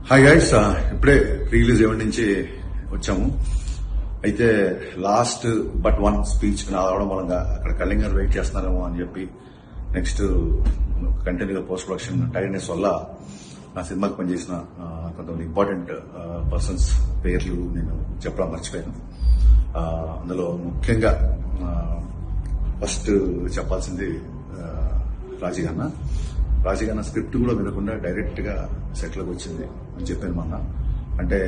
Hi guys, ఇప్పుడే release event నుంచి వచ్చాము. అయితే లాస్ట్ బట్ వన్ స్పీచ్ రావడం మూలంగా అక్కడ కళ్యాణ్ గారు వెయిట్ చేస్తున్నారేమో అని చెప్పి నెక్స్ట్ కంటిన్యూగా పోస్ట్ ప్రొడక్షన్ టైర్డ్నెస్ వల్ల నా సినిమాకి పనిచేసిన కొంతమంది ఇంపార్టెంట్ పర్సన్స్ పేర్లు నేను చెప్పడం మర్చిపోయాను. అందులో ముఖ్యంగా ఫస్ట్ చెప్పాల్సింది రాజీగన్న స్క్రిప్ట్ కూడా వినకుండా డైరెక్ట్ గా సెట్ లోకి వచ్చింది అని చెప్పాను మొన్న. అంటే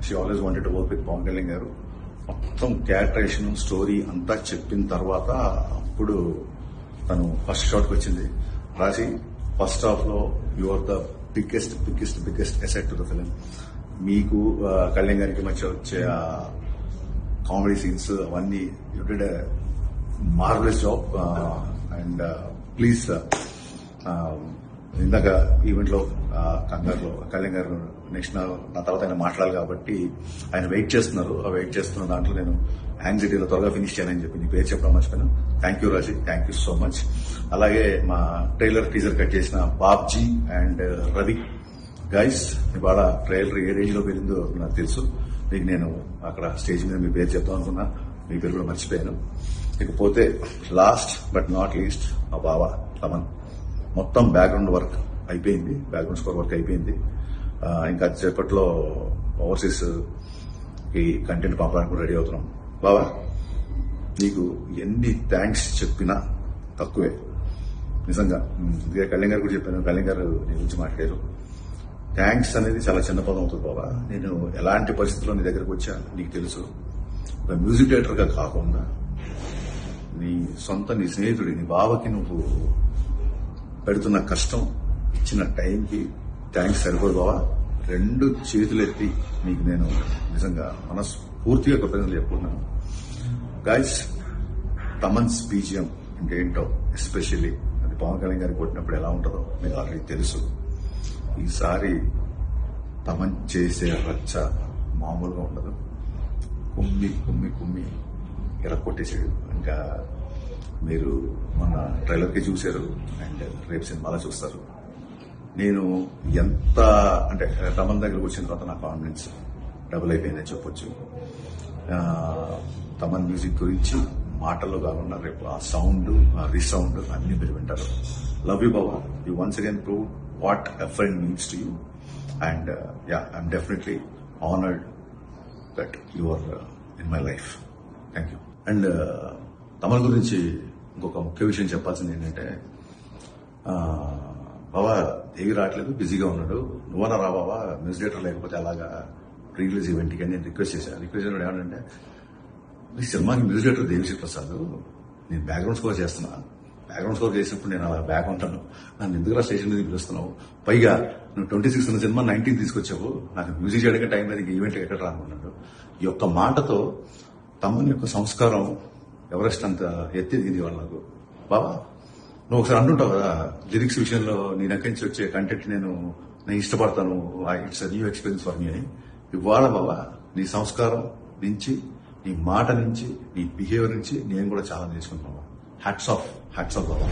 she always wanted to work with Pawan Kalyan garu. మొత్తం క్యారెక్టరేషన్ స్టోరీ అంతా చెప్పిన తర్వాత అప్పుడు తను ఫస్ట్ షాట్కి వచ్చింది. రాజీ, ఫస్ట్ హాఫ్ లో you are the biggest asset to the film. మీకు కళ్యాణ్ గారికి మధ్య వచ్చే కామెడీ సీన్స్ అవన్నీ you did a marvellous job. And please, ఇందాక ఈవెంట్ లో కంగారులో కళ్యాణ్ గారు నెక్స్ట్ నా తర్వాత ఆయన మాట్లాడాలి కాబట్టి ఆయన వెయిట్ చేస్తున్నారు. ఆ వెయిట్ చేస్తున్న దాంట్లో నేను యాంగ్జైటీలో త్వరగా ఫినిష్ చేయాలని చెప్పి నీ పేరు చెప్పడం మర్చిపోయాను. Thank you Raji, thank you so much. అలాగే మా ట్రైలర్ టీజర్ కట్ చేసిన బాబ్జీ అండ్ రవి గైస్, ఇవాళ ట్రైలర్ ఏ రేంజ్ లో వెళ్ళిందో నాకు తెలుసు. మీకు నేను అక్కడ స్టేజ్ మీద మీ పేరు చెప్తాం అనుకున్నా, మీ పేరు కూడా మర్చిపోయాను. ఇకపోతే లాస్ట్ బట్ నాట్ లీస్ట్ మా బావ తమన్. మొత్తం బ్యాక్గ్రౌండ్ వర్క్ అయిపోయింది, బ్యాక్గ్రౌండ్ స్కోర్ వర్క్ అయిపోయింది. ఇంకా సేపట్లో ఓవర్సీస్ కి కంటెంట్ పంపడానికి కూడా రెడీ అవుతున్నాం. బావా, నీకు ఎన్ని థ్యాంక్స్ చెప్పినా తక్కువే నిజంగా. ఇదే కళ్యాణ్ గారు కూడా చెప్పాను, కళ్యాణ్ గారు నీ గురించి మాట్లాడారు. థ్యాంక్స్ అనేది చాలా చిన్న పదం అవుతుంది బాబా. నేను ఎలాంటి పరిస్థితుల్లో నీ దగ్గరకు వచ్చా నీకు తెలుసు. ఒక మ్యూజిక్ డైరెక్టర్ గా కాకుండా నీ స్నేహితుడి నీ బావకి నువ్వు పెడుతున్న కష్టం, ఇచ్చిన టైంకి థ్యాంక్స్ సరిపోదు బావా. రెండు చేతులెత్తి నీకు నేను నిజంగా మనస్ఫూర్తిగా కృతజ్ఞతలు చెప్పుకున్నాను. గైస్, తమన్స్ బీజిఎం అంటే ఏంటో, ఎస్పెషల్లీ అది పవన్ కళ్యాణ్ గారికి కొట్టినప్పుడు ఎలా ఉంటుందో మీకు ఆల్రెడీ తెలుసు. ఈసారి తమన్ చేసే రచ్చ మామూలుగా ఉండదు. కుమ్మి కుమ్మి కుమ్మి ఇలా కొట్టేసాడు. ఇంకా మీరు మన ట్రైలర్కి చూశారు అండ్ రేపు సినిమాలో చూస్తారు. నేను ఎంత అంటే తమన్ దగ్గరకు వచ్చిన తర్వాత నా కాన్ఫిడెన్స్ డబుల్ అయిపోయిందని చెప్పొచ్చు. తమన్ మ్యూజిక్ గురించి మాటల్లో కాకుండా రేపు ఆ సౌండ్, ఆ రీసౌండ్ అన్ని మీరు వింటారు. Love you Baba. You once again prove what a friend means to you. And I'm definitely honoured that you are in my life. Thank you. And Thaman గురించి ఇంకొక ముఖ్య విషయం చెప్పాల్సింది ఏంటంటే, బాబా ఏవి రావట్లేదు, బిజీగా ఉన్నాడు, నువ్వన్నా రా బాబా, మ్యూజిక్ డైరెక్టర్ లేకపోతే అలాగా రిలీజ్ ఈవెంట్కి అని నేను రిక్వెస్ట్ చేశాను. రిక్వెస్ట్ చేయడం ఏమంటే, ఈ సినిమాకి మ్యూజిక్ డైరెక్టర్ దేవిశ్రీ ప్రసాద్, నేను బ్యాక్గ్రౌండ్ స్కోర్ చేస్తున్నా. బ్యాక్గ్రౌండ్ స్కోర్ చేసినప్పుడు నేను అలా బ్యాక్ ఉంటాను, నన్ను ఎందుకు స్టేషన్ మీద పిలుస్తున్నావు? పైగా నువ్వు 26 సినిమా 19 తీసుకొచ్చావు, నాకు మ్యూజిక్ చేయడానికి టైం లేదు, ఈవెంట్ ఎక్కడ రానుకున్నాడు. ఈ యొక్క మాటతో తమన్ యొక్క సంస్కారం ఎవరెస్ట్ అంత ఎత్తి దిగింది వాళ్ళు నాకు. బాబా, నువ్వు ఒకసారి అంటుంటావు కదా, లిరిక్స్ విషయంలో నీ దగ్గర నుంచి వచ్చే కంటెంట్ నేను ఇష్టపడతాను, it's new experience for me అని. ఇవాళ బాబా నీ సంస్కారం నుంచి, నీ మాట నుంచి, నీ బిహేవియర్ నుంచి నేను కూడా చాలా నేర్చుకుంటున్నాను. హ్యాట్స్ ఆఫ్ బాబా.